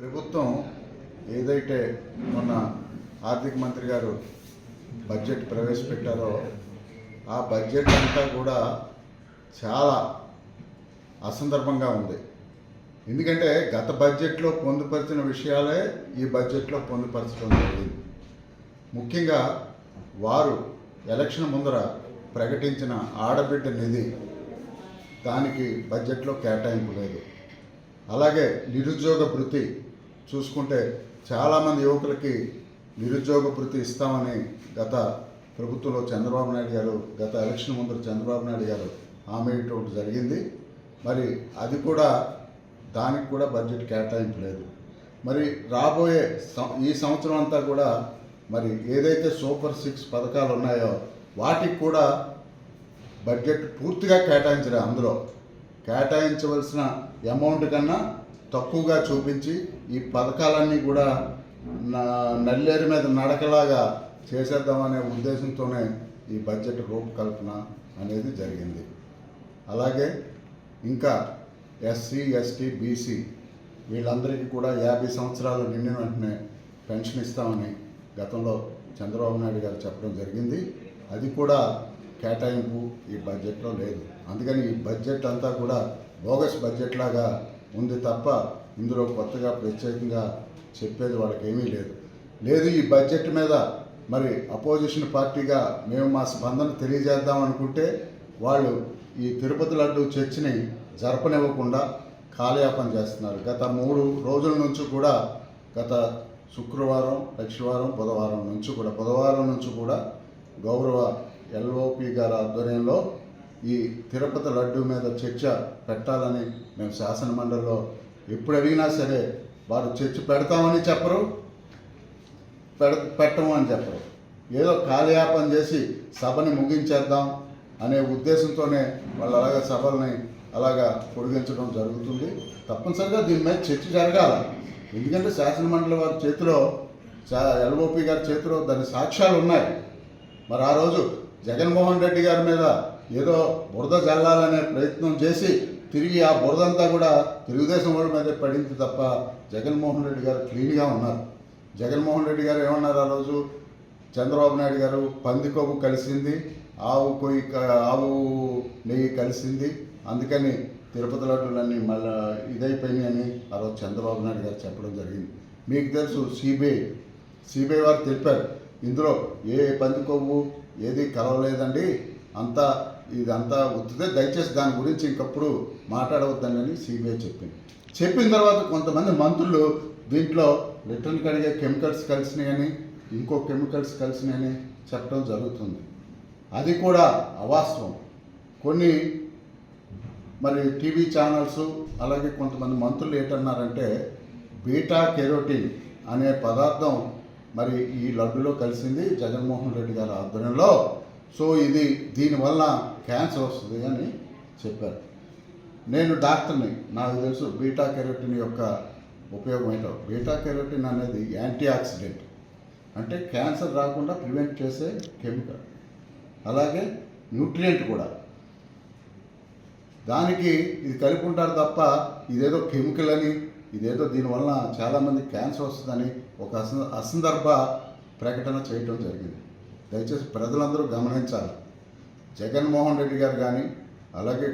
ప్రభుత్వం ఏదైతే మొన్న ఆర్థిక మంత్రి గారు బడ్జెట్ ప్రవేశపెట్టారో ఆ బడ్జెట్ అంతా కూడా చాలా అసందర్భంగా ఉంది. ఎందుకంటే గత బడ్జెట్లో పొందుపరిచిన విషయాలే ఈ బడ్జెట్లో పొందుపరచడం జరిగింది. ముఖ్యంగా వారు ఎలక్షన్ ముందర ప్రకటించిన ఆడబిడ్డ నిధి దానికి బడ్జెట్లో కేటాయింపు లేదు. అలాగే నిరుద్యోగ భృతి చూసుకుంటే చాలామంది యువకులకి నిరుద్యోగ భృతి ఇస్తామని గత ప్రభుత్వంలో చంద్రబాబు నాయుడు గారు గత ఎలక్షన్ ముందు చంద్రబాబు నాయుడు గారు హామీ ఇవ్వడం జరిగింది. మరి అది కూడా దానికి కూడా బడ్జెట్ కేటాయింపు లేదు. మరి రాబోయే ఈ సంవత్సరం అంతా కూడా మరి ఏదైతే సూపర్ 6 పథకాలు ఉన్నాయో వాటికి కూడా బడ్జెట్ పూర్తిగా కేటాయించలే. అందులో కేటాయించవలసిన అమౌంట్ కన్నా తక్కువగా చూపించి ఈ పథకాలన్నీ కూడా నల్లేరు మీద నడకలాగా చేసేద్దామనే ఉద్దేశంతోనే ఈ బడ్జెట్ రూపకల్పన అనేది జరిగింది. అలాగే ఇంకా ఎస్సీ, ఎస్టీ, బీసీ వీళ్ళందరికీ కూడా 50 సంవత్సరాలు నిండిన వెంటనే పెన్షన్ ఇస్తామని గతంలో చంద్రబాబు నాయుడు గారు చెప్పడం జరిగింది. అది కూడా కేటాయింపు ఈ బడ్జెట్లో లేదు. అందుకని ఈ బడ్జెట్ అంతా కూడా బోగస్ బడ్జెట్ లాగా ఉంది తప్ప ఇందులో కొత్తగా ప్రత్యేకంగా చెప్పేది వాళ్ళకి ఏమీ లేదు. ఈ బడ్జెట్ మీద మరి అపోజిషన్ పార్టీగా మేము మా స్పందన తెలియజేద్దాం అనుకుంటే వాళ్ళు ఈ తిరుపతి లడ్డు చర్చని జరపనివ్వకుండా కాలయాపన చేస్తున్నారు. గత 3 రోజుల నుంచి కూడా గత శుక్రవారం, లక్షవారం, బుధవారం నుంచి కూడా గౌరవ ఎల్ఓపి గారి ఆధ్వర్యంలో ఈ తిరుపతి లడ్డు మీద చర్చ పెట్టాలని మేము శాసన మండలిలో ఎప్పుడు అడిగినా సరే వారు చర్చ పెడతామని చెప్పరు, పెట్టము అని చెప్పరు. ఏదో కాలయాపన చేసి సభని ముగించేద్దాం అనే ఉద్దేశంతోనే వాళ్ళు అలాగా సభల్ని అలాగా పొడిగించడం జరుగుతుంది. తప్పనిసరిగా దీని మీద చర్చ జరగాలి. ఎందుకంటే శాసనమండలి వారి చేతిలో, ఎల్ఓపి గారి చేతిలో దాని సాక్ష్యాలు ఉన్నాయి. మరి ఆ రోజు జగన్మోహన్ రెడ్డి గారి మీద ఏదో బురద జల్లాలనే ప్రయత్నం చేసి తిరిగి ఆ బురదంతా కూడా తెలుగుదేశం వాళ్ళ మీద పడింది తప్ప జగన్మోహన్ రెడ్డి గారు క్లీన్గా ఉన్నారు. జగన్మోహన్ రెడ్డి గారు ఏమన్నారు ఆ రోజు? చంద్రబాబు నాయుడు గారు పంది కొవ్వు కలిసింది, ఆవు నెయ్యి కలిసింది, అందుకని తిరుపతి లడ్డులన్నీ మళ్ళీ ఇదైపోయినాయని ఆ రోజు చంద్రబాబు నాయుడు గారు చెప్పడం జరిగింది. మీకు తెలుసు, సిబిఐ వారు తెలిపారు ఇందులో ఏ పంది కొవ్వు ఏది కలవలేదండి, ఇదంతా ఉత్తితే, దయచేసి దాని గురించి ఇంకప్పుడు మాట్లాడవద్దని సిబిఐ చెప్పిన తర్వాత కొంతమంది మంత్రులు దీంట్లో రిటర్న్ కడిగే కెమికల్స్ కలిసినాయని, ఇంకో కెమికల్స్ కలిసినాయని చెప్పడం జరుగుతుంది. అది కూడా అవాస్తవం. కొన్ని మరి టీవీ ఛానల్స్ అలాగే కొంతమంది మంత్రులు ఏంటన్నారంటే బీటా కెరోటిన్ అనే పదార్థం మరి ఈ లడ్డులో కలిసింది జగన్మోహన్ రెడ్డి గారి ఆధ్వర్యంలో, సో దీనివల్ల క్యాన్సర్ వస్తుంది అని చెప్పారు. నేను డాక్టర్ని, నాకు తెలుసు బీటా కెరోటిన్ యొక్క ఉపయోగం ఏంటో. బీటా కెరోటిన్ అనేది యాంటీ ఆక్సిడెంట్, అంటే క్యాన్సర్ రాకుండా ప్రివెంట్ చేసే కెమికల్, అలాగే న్యూట్రియంట్ కూడా. దానికి ఇది కలిపి ఉంటారు తప్ప ఇదేదో కెమికల్ అని, ఇదేదో దీనివల్ల చాలామంది క్యాన్సర్ వస్తుందని ఒక అసందర్భ ప్రకటన చేయటం జరిగింది. దయచేసి ప్రజలందరూ గమనించాలి. జగన్మోహన్ రెడ్డి గారు కానీ అలాగే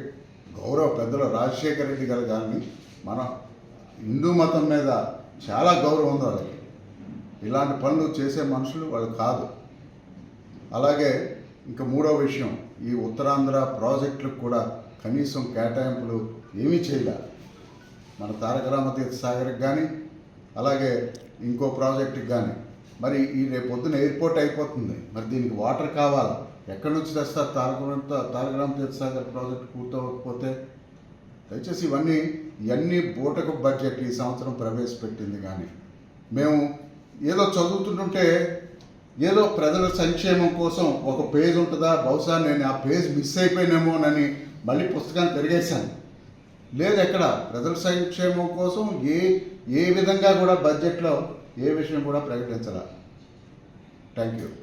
గౌరవ పెద్దలు రాజశేఖర రెడ్డి గారు కానీ మన హిందూ మతం మీద చాలా గౌరవం ఉంది వాళ్ళకి. ఇలాంటి పనులు చేసే మనుషులు వాళ్ళు కాదు. అలాగే ఇంకా 3వ విషయం, ఈ ఉత్తరాంధ్ర ప్రాజెక్టులకు కూడా కనీసం కేటాయింపులు ఏమీ చేయలేదు. మన తారక రామతీర్థ సాగర్కి కానీ అలాగే ఇంకో ప్రాజెక్టుకి కానీ. మరి ఈ రేపు పొద్దున ఎయిర్పోర్ట్ అయిపోతుంది, మరి దీనికి వాటర్ కావాలి. ఎక్కడి నుంచి తెస్తారు? తారక రామతీర్థ సాగర్ ప్రాజెక్టు పూర్తవకపోతే. దయచేసి ఇవన్నీ బూటకు బడ్జెట్ ఈ సంవత్సరం ప్రవేశపెట్టింది. కానీ మేము ఏదో చదువుతుంటుంటే ఏదో ప్రజల సంక్షేమం కోసం ఒక పేజ్ ఉంటుందా, బహుశా నేను ఆ పేజ్ మిస్ అయిపోయినేమోనని మళ్ళీ పుస్తకాన్ని తిరిగేశాను. లేదు, ఎక్కడ ప్రజల సంక్షేమం కోసం ఏ విధంగా కూడా బడ్జెట్లో ఏ విషయం కూడా ప్రకటించాల. Thank you.